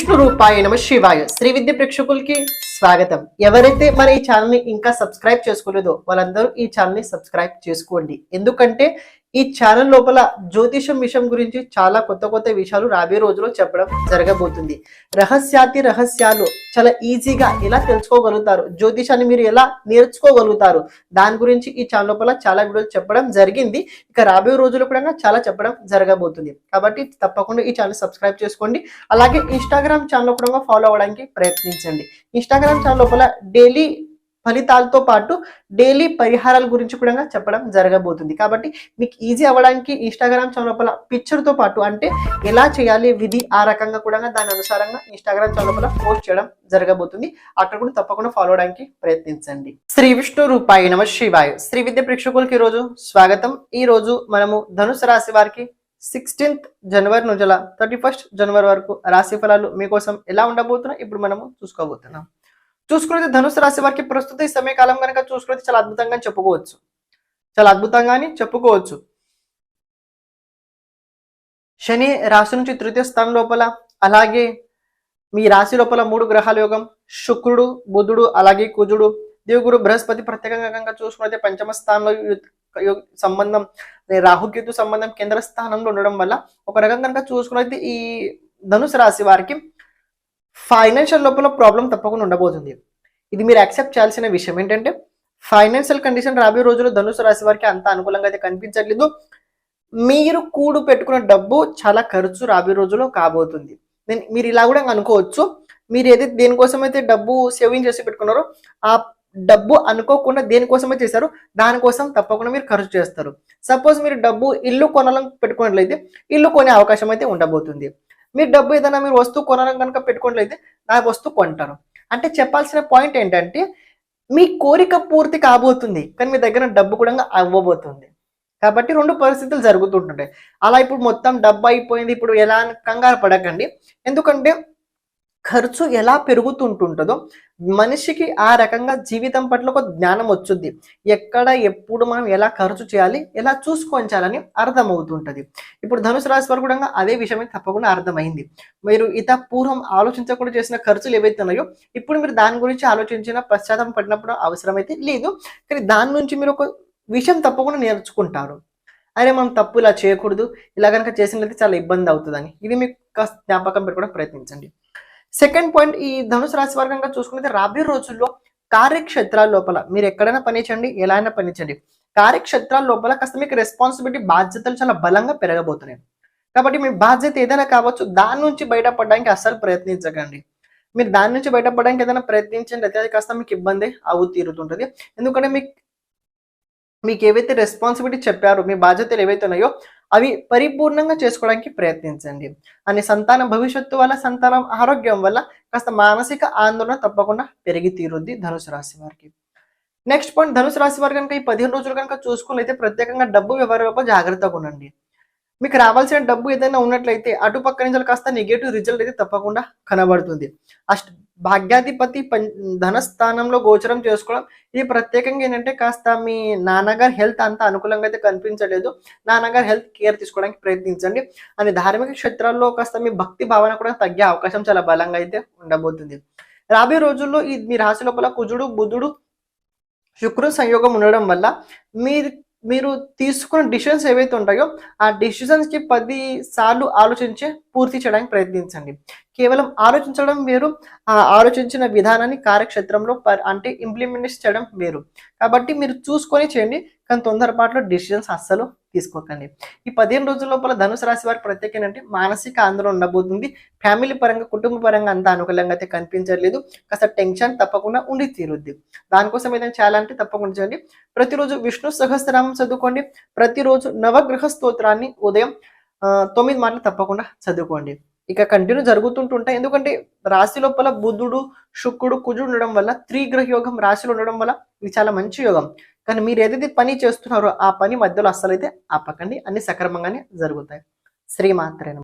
విష్ణు రూపాయ నమ శివాయ శ్రీ విద్య ప్రేక్షకులకి స్వాగతం. ఎవరైతే మన ఈ ఛానల్ ని ఇంకా సబ్స్క్రైబ్ చేసుకోలేదో వాళ్ళందరూ ఈ ఛానల్ ని సబ్స్క్రైబ్ చేసుకోండి. ఎందుకంటే ఈ ఛానల్ లోపల జ్యోతిషం విషయం గురించి చాలా కొత్త విషయాలు రాబోయే రోజుల్లో చెప్పడం జరగబోతుంది. రహస్యాలు చాలా ఈజీగా ఎలా తెలుసుకోగలుగుతారు, జ్యోతిషాన్ని మీరు ఎలా నేర్చుకోగలుగుతారు, దాని గురించి ఈ ఛానల్ లోపల చాలా వీడియోలు చెప్పడం జరిగింది. ఇక రాబోయే రోజుల్లో కూడా చాలా చెప్పడం జరగబోతుంది. కాబట్టి తప్పకుండా ఈ ఛానల్ సబ్స్క్రైబ్ చేసుకోండి. అలాగే ఇన్స్టాగ్రామ్ ఛానల్ కూడా ఫాలో అవ్వడానికి ప్రయత్నించండి. ఇన్స్టాగ్రామ్ ఛానల్ లోపల డైలీ ఫలితాలతో పాటు డైలీ పరిహారాల గురించి కూడా చెప్పడం జరగబోతుంది. కాబట్టి మీకు ఈజీ అవ్వడానికి ఇన్స్టాగ్రామ్ ఛానల్ లోపల పిక్చర్తో పాటు అంటే ఎలా చేయాలి విధి ఆ రకంగా కూడా దాని అనుసారంగా ఇన్స్టాగ్రామ్ ఛానల్ లోపల పోస్ట్ చేయడం జరగబోతుంది. అక్కడ కూడా తప్పకుండా ఫాలో అవడానికి ప్రయత్నించండి. శ్రీ విష్ణు రూపాయ నమ శివాయ శ్రీ విద్య ప్రేక్షకులకి ఈ రోజు స్వాగతం. ఈ రోజు మనము ధనుసు రాశి వారికి 16th జనవరి నుంచి 31st జనవరి వరకు రాశి ఫలాలు మీకోసం ఎలా ఉండబోతున్నాయి ఇప్పుడు మనము చూసుకోబోతున్నాం. చూసుకునేది ధనుసు రాశి వారికి ప్రస్తుత ఈ సమయకాలం కనుక చూసుకునేది చాలా అద్భుతంగా చెప్పుకోవచ్చు. శని రాశి నుంచి తృతీయ స్థానం లోపల, అలాగే మీ రాశి లోపల 3 గ్రహాల యోగం, శుక్రుడు, బుధుడు, అలాగే కుజుడు, దేవుగురు, బృహస్పతి ప్రత్యేకంగా కనుక చూసుకున్నైతే పంచమ స్థానంలో సంబంధం, రాహుకేతు సంబంధం కేంద్ర స్థానంలో ఉండడం వల్ల ఒక రకంగా కనుక చూసుకున్నైతే ఈ ధనుసు రాశి వారికి ఫైనాన్షియల్ లోపల ప్రాబ్లం తప్పకుండా ఉండబోతుంది. ఇది మీరు యాక్సెప్ట్ చేయాల్సిన విషయం ఏంటంటే ఫైనాన్షియల్ కండిషన్ రాబోయే రోజుల్లో ధనుసు రాశి వారికి అంత అనుకూలంగా అయితే కనిపించట్లేదు. మీరు కూడు పెట్టుకున్న డబ్బు చాలా ఖర్చు రాబోయే రోజుల్లో కాబోతుంది. మీరు ఇలా కూడా అనుకోవచ్చు, మీరు ఏదైతే దేనికోసం అయితే డబ్బు సేవింగ్ చేసి పెట్టుకున్నారో ఆ డబ్బు అనుకోకుండా దేనికోసమే చేశారో దానికోసం తప్పకుండా మీరు ఖర్చు చేస్తారు. సపోజ్ మీరు డబ్బు ఇల్లు కొనాలని పెట్టుకున్నట్లయితే ఇల్లు కొనే అవకాశం అయితే ఉండబోతుంది. మీరు డబ్బు ఏదైనా మీరు వస్తువు కొనాలని కనుక పెట్టుకున్నట్లయితే ఆ వస్తువు కొంటారు. అంటే చెప్పాల్సిన పాయింట్ ఏంటంటే మీ కోరిక పూర్తి కాబోతుంది, కానీ మీ దగ్గర డబ్బు కూడా అవ్వబోతుంది. కాబట్టి 2 పరిస్థితులు జరుగుతుంటుంటాయి. అలా ఇప్పుడు మొత్తం డబ్బు అయిపోయింది ఇప్పుడు ఎలా కంగారు పడకండి. ఎందుకంటే ఖర్చు ఎలా పెరుగుతుంటుంటుందో మనిషికి ఆ రకంగా జీవితం పట్ల ఒక జ్ఞానం వచ్చుద్ది. ఎక్కడ ఎప్పుడు మనం ఎలా ఖర్చు చేయాలి, ఎలా చూసుకోవాలని అర్థమవుతుంటది. ఇప్పుడు ధనుసు రాశి వారు కూడా అదే విషయమే తప్పకుండా అర్థమైంది. మీరు పూర్వం ఆలోచించకుండా చేసిన ఖర్చులు ఏవైతే ఉన్నాయో ఇప్పుడు మీరు దాని గురించి ఆలోచించిన పశ్చాత్తాపం పడినప్పుడు అవసరమైతే లేదు, కానీ దాని నుంచి మీరు ఒక విషయం తప్పకుండా నేర్చుకుంటారు. అరే మనం తప్పు ఇలా చేయకూడదు, ఇలా కనుక చేసినట్లయితే చాలా ఇబ్బంది అవుతుందని. ఇది మీకు జ్ఞాపకం పెట్టుకోవడం ప్రయత్నించండి. సెకండ్ పాయింట్, ఈ ధనుసు రాశి వర్గంగా చూసుకుంటే రాబోయే రోజుల్లో కార్యక్షేత్రాల లోపల మీరు ఎక్కడైనా పనిచేయండి, ఎలా అయినా పనిచేయండి, కార్యక్షేత్రాల లోపల కాస్త మీకు రెస్పాన్సిబిలిటీ బాధ్యతలు చాలా బలంగా పెరగబోతున్నాయి. కాబట్టి మీ బాధ్యత ఏదైనా కావచ్చు, దాని నుంచి బయటపడడానికి అస్సలు ప్రయత్నించకండి. మీరు దాని నుంచి బయటపడడానికి ఏదైనా ప్రయత్నించండి అయితే అది కాస్త మీకు ఇబ్బంది తీరుతుంటుంది. ఎందుకంటే మీకు ఏవైతే రెస్పాన్సిబిలిటీ చెప్పారో, మీ బాధ్యతలు ఏవైతే ఉన్నాయో అవి పరిపూర్ణంగా చేసుకోవడానికి ప్రయత్నించండి. అని సంతానం భవిష్యత్తు వల్ల, సంతానం ఆరోగ్యం వల్ల కాస్త మానసిక ఆందోళన తప్పకుండా పెరిగి తీరుద్ది ధనుసు రాశి వారికి. నెక్స్ట్ పాయింట్, ధనుసు రాశి వారు కనుక ఈ 15 రోజులు కనుక చూసుకున్నట్లయితే ప్రత్యేకంగా డబ్బు వ్యవహారంలో జాగ్రత్తగా ఉండండి. మీకు రావాల్సిన డబ్బు ఏదైనా ఉన్నట్లయితే అటుపక్క నుంచి కాస్త నెగటివ్ రిజల్ట్ అయితే తప్పకుండా కనబడుతుంది. భాగ్యాధిపతి ధనస్థానంలో గోచరం చేసుకోవడం, ఇది ప్రత్యేకంగా ఏంటంటే కాస్త మీ నాన్నగారి హెల్త్ అంత అనుకూలంగా అయితే కనిపించలేదు, నాన్నగారి హెల్త్ కేర్ తీసుకోవడానికి ప్రయత్నించండి. అని ధార్మిక క్షేత్రాల్లో కాస్త మీ భక్తి భావన కూడా తగ్గే అవకాశం చాలా బలంగా అయితే ఉండబోతుంది. రాబోయే రోజుల్లో ఈ మీ రాశి లోపల కుజుడు, బుధుడు, శుక్రుడు సంయోగం ఉండడం వల్ల మీరు తీసుకున్న డిసిషన్స్ ఏవైతే ఉంటాయో ఆ డిసిషన్స్కి 10 సార్లు ఆలోచించి పూర్తి చేయడానికి ప్రయత్నించండి. కేవలం ఆలోచించడం వేరు, ఆ ఆలోచించిన విధానాన్ని కార్యక్షేత్రంలో అంటే ఇంప్లిమెంట్ చేయడం వేరు. కాబట్టి మీరు చూసుకొని చేయండి, కానీ తొందరపాటులో డిసిషన్స్ అస్సలు తీసుకోకండి. ఈ 15 రోజుల లోపల ధనుసు రాశి వారికి ప్రత్యేక ఏంటంటే మానసిక ఆందోళన ఉండబోతుంది. ఫ్యామిలీ పరంగా, కుటుంబ పరంగా అంత అనుకూలంగా అయితే కనిపించట్లేదు. కాస్త టెన్షన్ తప్పకుండా ఉండి తీరుద్ది. దానికోసం ఏదైనా చేయాలంటే తప్పకుండా చేయండి. ప్రతిరోజు విష్ణు సహస్రనామం చదువుకోండి. ప్రతిరోజు నవగ్రహ స్తోత్రాన్ని ఉదయం 9 మార్లు తప్పకుండా చదువుకోండి. ఇక కంటిన్యూ జరుగుతుంటుంటాయి. ఎందుకంటే రాశి లోపల బుధుడు, శుక్రుడు, కుజుడు ఉండడం వల్ల 3 గ్రహ యోగం రాశిలో ఉండడం వల్ల ఇది చాలా మంచి యోగం. కానీ మీరు ఏదైతే పని చేస్తున్నారో ఆ పని మధ్యలో అస్సలైతే ఆపకండి, అన్ని సక్రమంగానే జరుగుతాయి. శ్రీమాత్రే నమః.